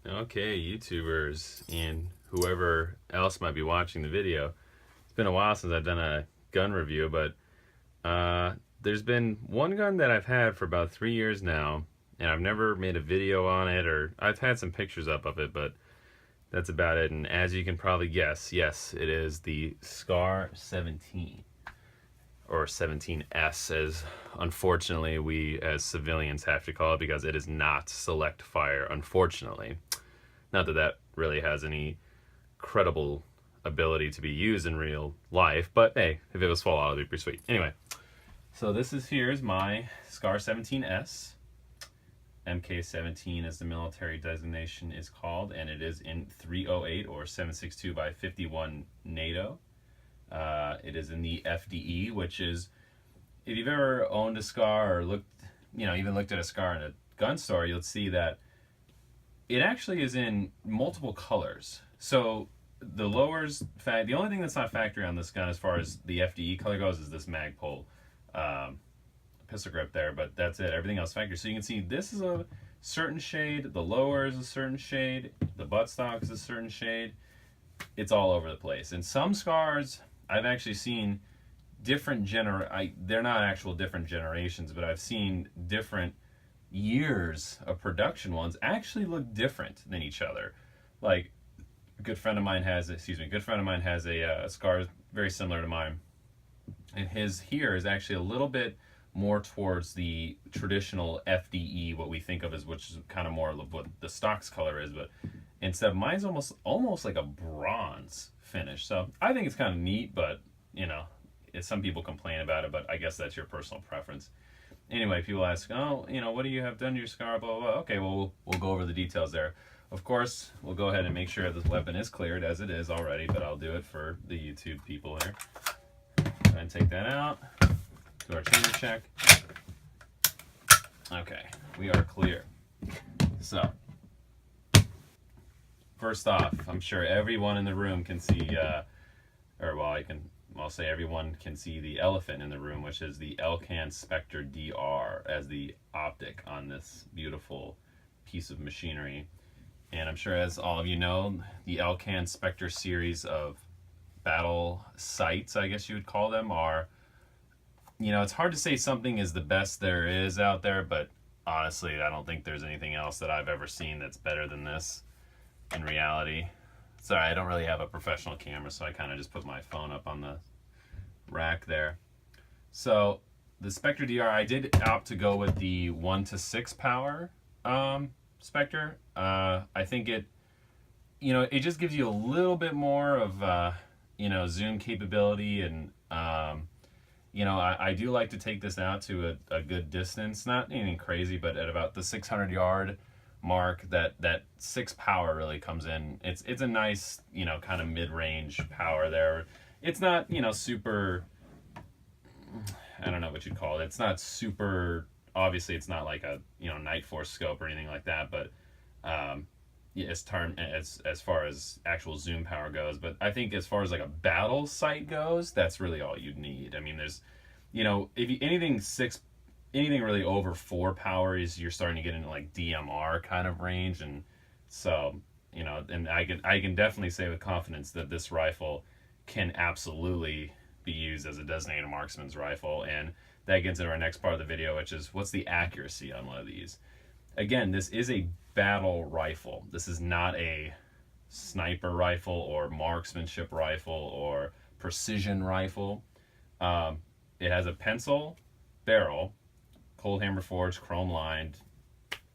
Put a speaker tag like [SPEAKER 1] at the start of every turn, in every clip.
[SPEAKER 1] Okay, YouTubers and whoever else might be watching the video. It's been a while since I've done a gun review, but there's been one gun that I've had for about 3 years now, and I've never made a video on it, or I've had some pictures up of it, but that's about it. And as you can probably guess, yes, it is the SCAR 17, or 17S, as unfortunately we as civilians have to call it, because it is not select fire, unfortunately. Not that that really has any credible ability to be used in real life, but hey, if it was full out, it'd be pretty sweet. Anyway, so here's my SCAR 17S. MK17 as the military designation is called, and it is in 308 or 762 by 51 NATO. It is in the FDE, which is, if you've ever owned a SCAR or looked, even looked at a SCAR in a gun store, you'll see that it actually is in multiple colors. So the lowers, the only thing that's not factory on this gun as far as the FDE color goes is this Magpul pistol grip there, but that's it. Everything else factory. So you can see this is a certain shade, the lower is a certain shade, the buttstock is a certain shade. It's all over the place. And some SCARs, I've actually seen different they're not actual different generations, but I've seen different years of production ones actually look different than each other. Like a good friend of mine has a SCAR very similar to mine, and his here is actually a little bit more towards the traditional FDE, what we think of as, which is kind of more of what the stocks color is, but instead of mine's almost like a bronze finish. So I think it's kind of neat, but some people complain about it, but I guess that's your personal preference. Anyway, people ask, oh, what do you have done to your SCAR, blah, blah, blah. Okay, well, we'll go over the details there. Of course, we'll go ahead and make sure this weapon is cleared, as it is already, but I'll do it for the YouTube people here. And take that out. Do our chamber check. Okay, we are clear. So, first off, I'm sure everyone in the room can see, I'll say everyone can see the elephant in the room, which is the FN SCAR DR as the optic on this beautiful piece of machinery. And I'm sure, as all of you know, the FN SCAR series of battle sights, I guess you would call them, are, it's hard to say something is the best there is out there, but honestly, I don't think there's anything else that I've ever seen that's better than this in reality. Sorry, I don't really have a professional camera, so I kind of just put my phone up on the rack there. So the Spectre DR, I did opt to go with the 1-to-6 power Spectre. I think it just gives you a little bit more of zoom capability, and I do like to take this out to a good distance, not anything crazy, but at about the 600-yard mark, that 6 power really comes in. It's a nice kind of mid-range power there. It's not super, I don't know what you'd call it. It's not super, obviously it's not like a Night Force scope or anything like that, but as far as actual zoom power goes. But I think as far as like a battle sight goes, that's really all you'd need. I mean, there's anything really over 4 power is you're starting to get into like DMR kind of range. And so and I can definitely say with confidence that this rifle can absolutely be used as a designated marksman's rifle. And that gets into our next part of the video, which is what's the accuracy on one of these. Again, this is a battle rifle. This is not a sniper rifle or marksmanship rifle or precision rifle. It has a pencil barrel, cold hammer forged, chrome lined,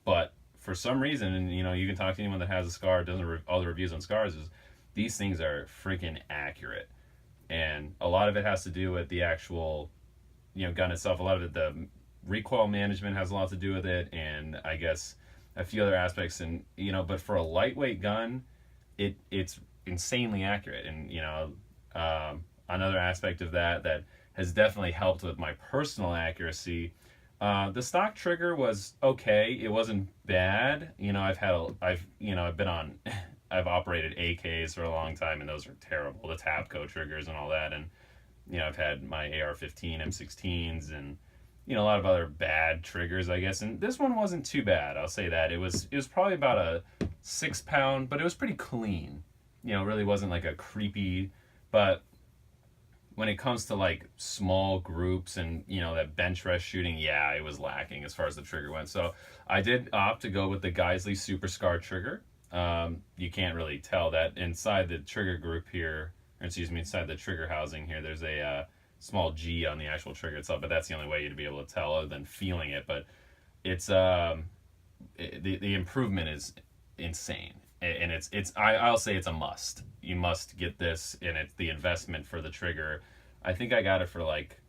[SPEAKER 1] but for some reason, and you can talk to anyone that has a SCAR, does all the reviews on SCARs, is these things are freaking accurate. And a lot of it has to do with the actual gun itself. A lot of it, the recoil management has a lot to do with it, and I guess a few other aspects. And but for a lightweight gun, it's insanely accurate. And another aspect of that has definitely helped with my personal accuracy. The stock trigger was okay. It wasn't bad. I've operated AKs for a long time, and those are terrible. The Tapco triggers and all that. And I've had my AR-15, M16s, and a lot of other bad triggers, I guess. And this one wasn't too bad. I'll say that it was probably about 6 pound, but it was pretty clean. You know, it really wasn't like a creepy, but when it comes to like small groups and you know that bench rest shooting, yeah, it was lacking as far as the trigger went. So I did opt to go with the Geissele Super SCAR trigger. You can't really tell that inside the trigger group here, or excuse me, inside the trigger housing here, there's a small G on the actual trigger itself, but that's the only way you'd be able to tell other than feeling it. But it's the improvement is insane, and I'll say it's a must. You must get this, and it's the investment for the trigger. I think I got it for like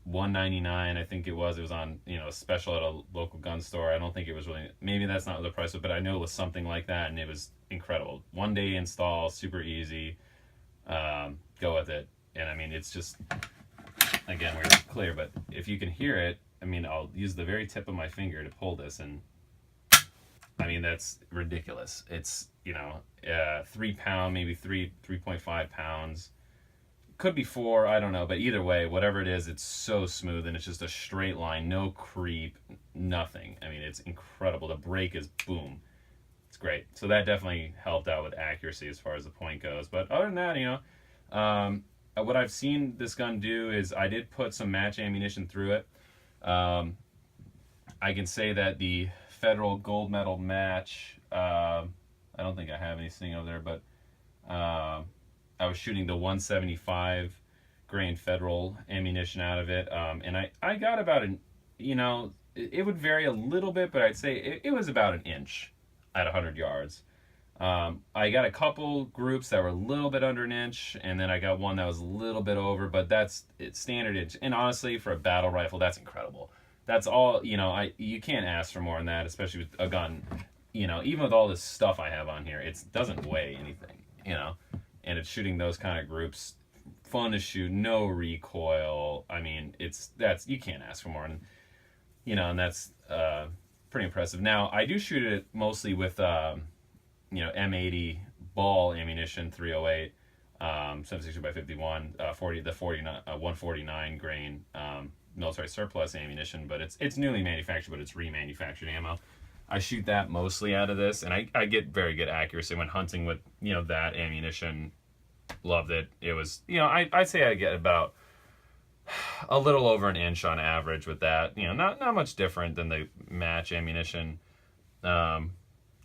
[SPEAKER 1] $199. I think it was on, you know, a special at a local gun store. I don't think it was really, maybe that's not the price, but I know it was something like that, and it was incredible. 1 day install, super easy. Go with it. And I mean, it's just, again, we're clear, but if you can hear it, I mean, I'll use the very tip of my finger to pull this, and I mean, that's ridiculous. It's, you know, 3 pound, maybe 3.5 pounds. Could be 4, I don't know, but either way, whatever it is, it's so smooth, and it's just a straight line, no creep, nothing. I mean, it's incredible. The break is boom. It's great. So that definitely helped out with accuracy as far as the point goes. But other than that, you know, what I've seen this gun do is I did put some match ammunition through it. I can say that the Federal Gold Medal match, I don't think I have anything over there, but I was shooting the 175 grain Federal ammunition out of it, and I got about an, you know, it would vary a little bit, but I'd say it was about an inch at 100 yards. I got a couple groups that were a little bit under an inch, and then I got one that was a little bit over, but it's standard inch. And honestly, for a battle rifle, that's incredible. That's all, you know, you can't ask for more than that, especially with a gun, you know, even with all this stuff I have on here, it doesn't weigh anything, you know, and it's shooting those kind of groups, fun to shoot, no recoil. I mean, you can't ask for more, and, you know, and that's pretty impressive. Now, I do shoot it mostly with, you know, M80 ball ammunition, 308, 7.62 x 51, the 149 grain military surplus ammunition, but it's newly manufactured, but it's remanufactured ammo. I shoot that mostly out of this, and I get very good accuracy when hunting with, you know, that ammunition. Loved it. It was, you know, I'd say I get about a little over an inch on average with that. You know, not much different than the match ammunition. The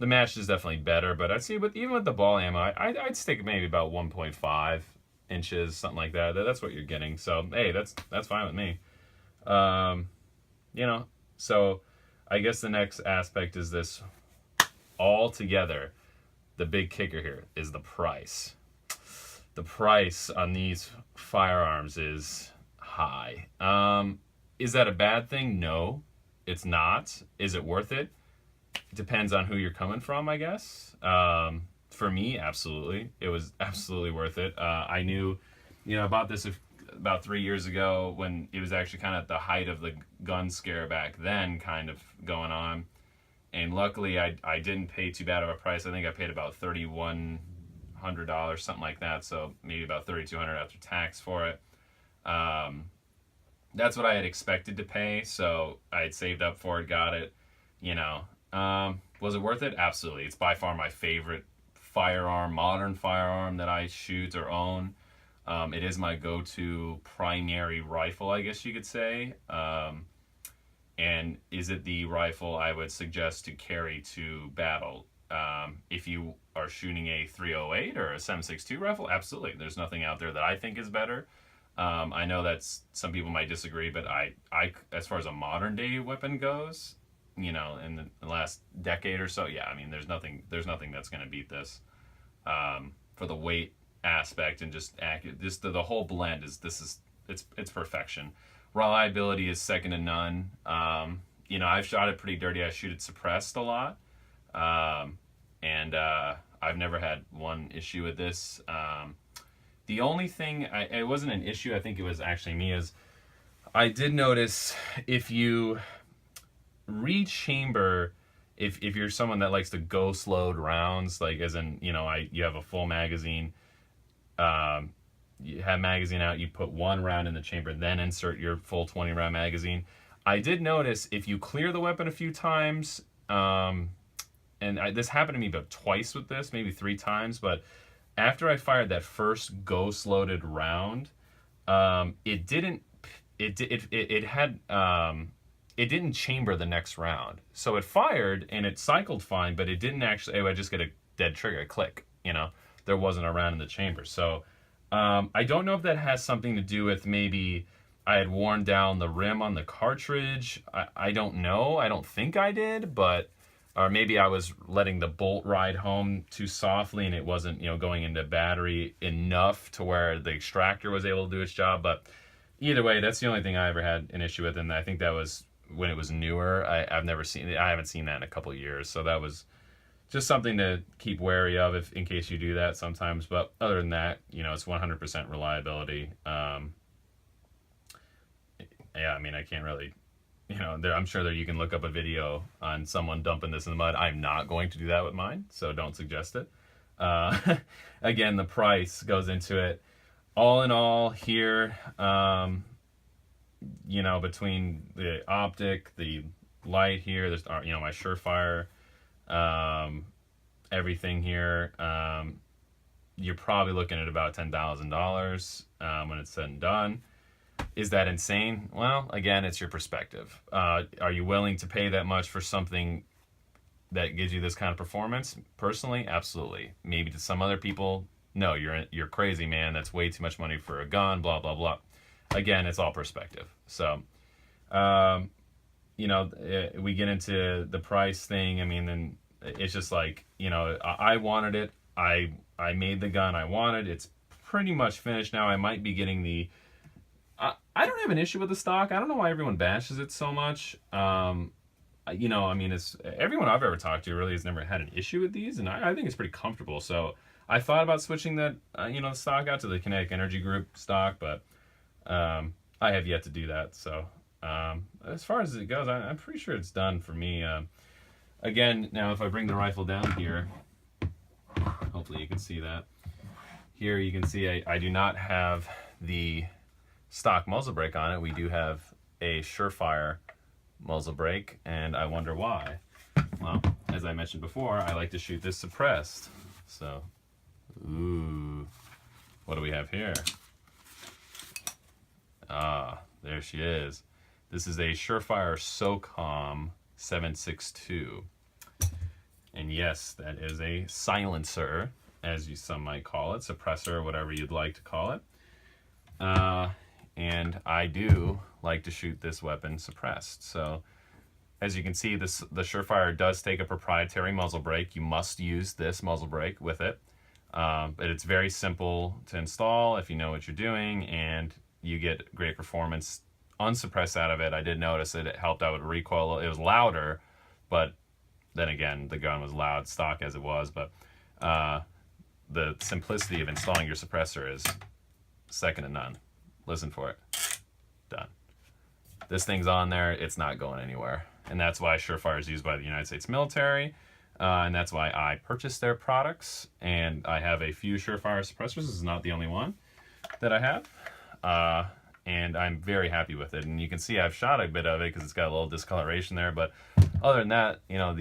[SPEAKER 1] match is definitely better, but I'd say even with the ball ammo, I'd stick maybe about 1.5 inches, something like that. That's what you're getting. So hey, that's fine with me. You know, so I guess the next aspect is this all together. The big kicker here is the price. The price on these firearms is high. Is that a bad thing? No, it's not. Is it worth it? Depends on who you're coming from, I guess. For me, absolutely. It was absolutely worth it. I knew, you know, about this about 3 years ago when it was actually kind of at the height of the gun scare back then kind of going on. And luckily, I didn't pay too bad of a price. I think I paid about $3,100, something like that. So maybe about $3,200 after tax for it. That's what I had expected to pay. So I had saved up for it, got it, you know. Was it worth it? Absolutely. It's by far my favorite firearm, modern firearm that I shoot or own. It is my go-to primary rifle, I guess you could say. And is it the rifle I would suggest to carry to battle? If you are shooting a 308 or a 7.62 rifle, absolutely. There's nothing out there that I think is better. I know that some people might disagree, but I as far as a modern day weapon goes, you know, in the last decade or so, yeah, I mean, there's nothing that's going to beat this. For the weight aspect and just accurate, the whole blend it's perfection. Reliability is second to none. You know, I've shot it pretty dirty. I shoot it suppressed a lot, and I've never had one issue with this. The only thing, it wasn't an issue, I think it was actually me, is I did notice if you rechamber, if you're someone that likes to ghost load rounds, like as in, you know, you have a full magazine, you have magazine out, you put one round in the chamber, then insert your full 20 round magazine. I did notice if you clear the weapon a few times, and this happened to me about twice with this, maybe 3 times, but after I fired that first ghost loaded round, it didn't, it had, it didn't chamber the next round. So it fired and it cycled fine, but it didn't actually, I just get a dead trigger, a click, you know, there wasn't a round in the chamber. So I don't know if that has something to do with maybe I had worn down the rim on the cartridge. I don't know. I don't think I did, but or maybe I was letting the bolt ride home too softly and it wasn't, you know, going into battery enough to where the extractor was able to do its job. But either way, that's the only thing I ever had an issue with, and I think that was when it was newer. I've never seen it. I haven't seen that in a couple of years, so that was just something to keep wary of if in case you do that sometimes. But other than that, you know, it's 100% reliability. Yeah, I mean, I can't really, you know, I'm sure that you can look up a video on someone dumping this in the mud. I'm not going to do that with mine, so don't suggest it. Again, the price goes into it. All in all here, you know, between the Optic, the light here, there's, you know, my Surefire, everything here, you're probably looking at about $10,000 when it's said and done. Is that insane? Well, again, it's your perspective. Are you willing to pay that much for something that gives you this kind of performance? Personally, absolutely. Maybe to some other people, no, you're crazy, man. That's way too much money for a gun, blah, blah, blah. Again, it's all perspective. So, you know, we get into the price thing. I mean, then it's just like, you know, I wanted it. I made the gun I wanted. It's pretty much finished now. I might be getting the... I don't have an issue with the stock. I don't know why everyone bashes it so much. You know, I mean, it's everyone I've ever talked to really has never had an issue with these, and I think it's pretty comfortable. So I thought about switching that, you know, the stock out to the Kinetic Energy Group stock, but I have yet to do that. So as far as it goes, I'm pretty sure it's done for me. Again, now if I bring the rifle down here, hopefully you can see that. Here you can see I do not have the stock muzzle brake on it. We do have a Surefire muzzle brake, and I wonder why. Well, as I mentioned before, I like to shoot this suppressed. So, ooh, what do we have here? Ah, there she is. This is a Surefire SOCOM 762. And yes, that is a silencer, as some might call it, suppressor, whatever you'd like to call it. And I do like to shoot this weapon suppressed. So as you can see, the Surefire does take a proprietary muzzle brake. You must use this muzzle brake with it. But it's very simple to install if you know what you're doing, and you get great performance unsuppressed out of it. I did notice that it helped out with recoil. It was louder, but then again, the gun was loud stock as it was. But the simplicity of installing your suppressor is second to none. Listen for it. Done. This thing's on there. It's not going anywhere. And that's why Surefire is used by the United States military. And that's why I purchased their products. And I have a few Surefire suppressors. This is not the only one that I have. And I'm very happy with it. And you can see I've shot a bit of it because it's got a little discoloration there. But other than that, you know,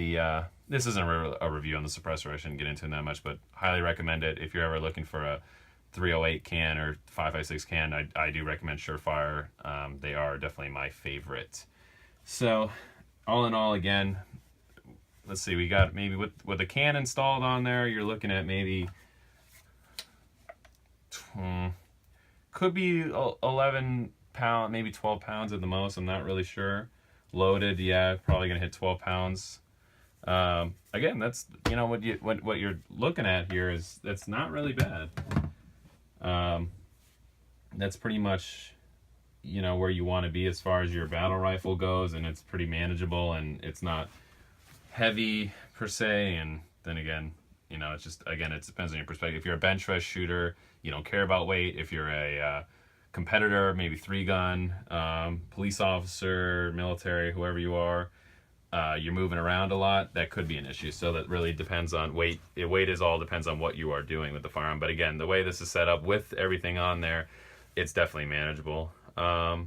[SPEAKER 1] this isn't a review on the suppressor. I shouldn't get into it that much, but highly recommend it if you're ever looking for a 308 can or 5.56 can. I do recommend Surefire. They are definitely my favorite. So all in all, again, let's see, we got maybe with the can installed on there, you're looking at maybe could be 11 pounds, maybe 12 pounds at the most. I'm not really sure. Loaded, yeah, probably gonna hit 12 pounds. Again, that's, you know, what you're looking at here is, that's not really bad. That's pretty much, you know, where you want to be as far as your battle rifle goes, and it's pretty manageable, and it's not heavy per se. And then again, you know, it's just, again, it depends on your perspective. If you're a bench press shooter, you don't care about weight. If you're a competitor, maybe 3-gun, police officer, military, whoever you are, you're moving around a lot, that could be an issue. So that really depends on weight. Weight is all depends on what you are doing with the firearm. But again, the way this is set up with everything on there, it's definitely manageable. Yeah,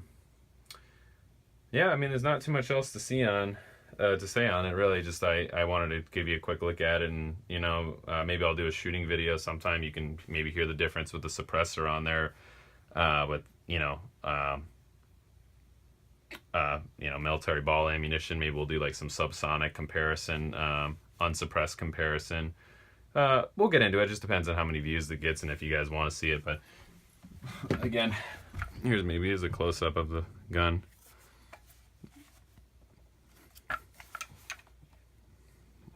[SPEAKER 1] I mean, there's not too much else to see on to say on it, really. Just I wanted to give you a quick look at it, and you know, maybe I'll do a shooting video sometime. You can maybe hear the difference with the suppressor on there, with military ball ammunition. Maybe we'll do like some subsonic comparison, unsuppressed comparison. We'll get into it. It just depends on how many views it gets and if you guys want to see it. But again, here's a close-up of the gun.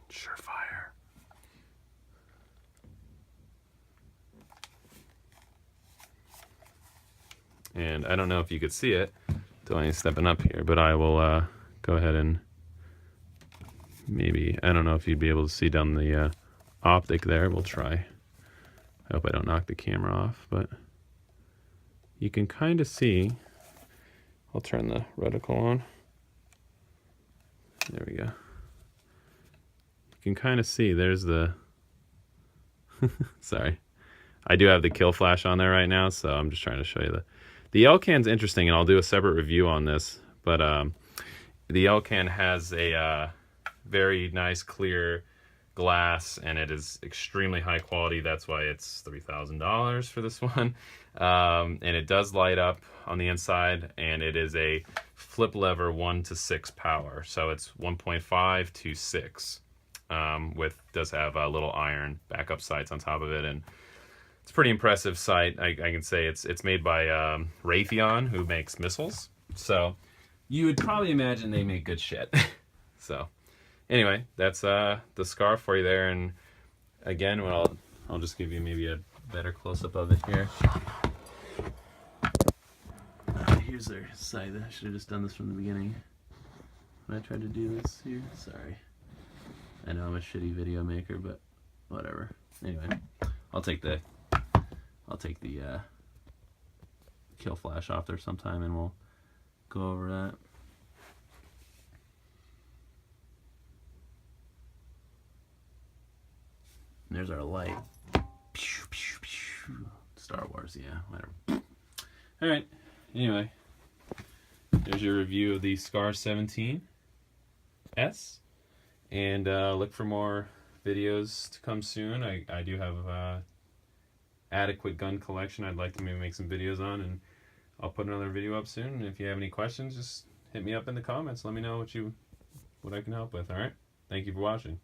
[SPEAKER 1] Surefire. And I don't know if you could see it till I'm stepping up here, but I will go ahead and maybe, I don't know if you'd be able to see down the optic there. We'll try. I hope I don't knock the camera off, but you can kind of see. I'll turn the reticle on. There we go. You can kind of see there's the sorry, I do have the kill flash on there right now, so I'm just trying to show you the L-Can's interesting, and I'll do a separate review on this, but the L-Can has a very nice clear glass, and it is extremely high quality. That's why it's $3,000 for this one. And it does light up on the inside, and it is a flip lever 1-to-6 power, so it's 1.5 to 6, does have little iron backup sights on top of it, and it's a pretty impressive sight. I can say it's made by Raytheon, who makes missiles, so you would probably imagine they make good shit. So anyway, that's the SCAR for you there, and again, I'll just give you maybe a better close-up of it here. Here's their sight. I should have just done this from the beginning when I tried to do this here. Sorry. I know I'm a shitty video maker, but whatever. Anyway, I'll take the kill flash off there sometime, and we'll go over that. And there's our light. Star Wars, yeah, whatever. All right. Anyway, there's your review of the SCAR 17S, and look for more videos to come soon. I do have adequate gun collection I'd like to maybe make some videos on, and I'll put another video up soon. And if you have any questions, just hit me up in the comments. Let me know what I can help with. All right. Thank you for watching.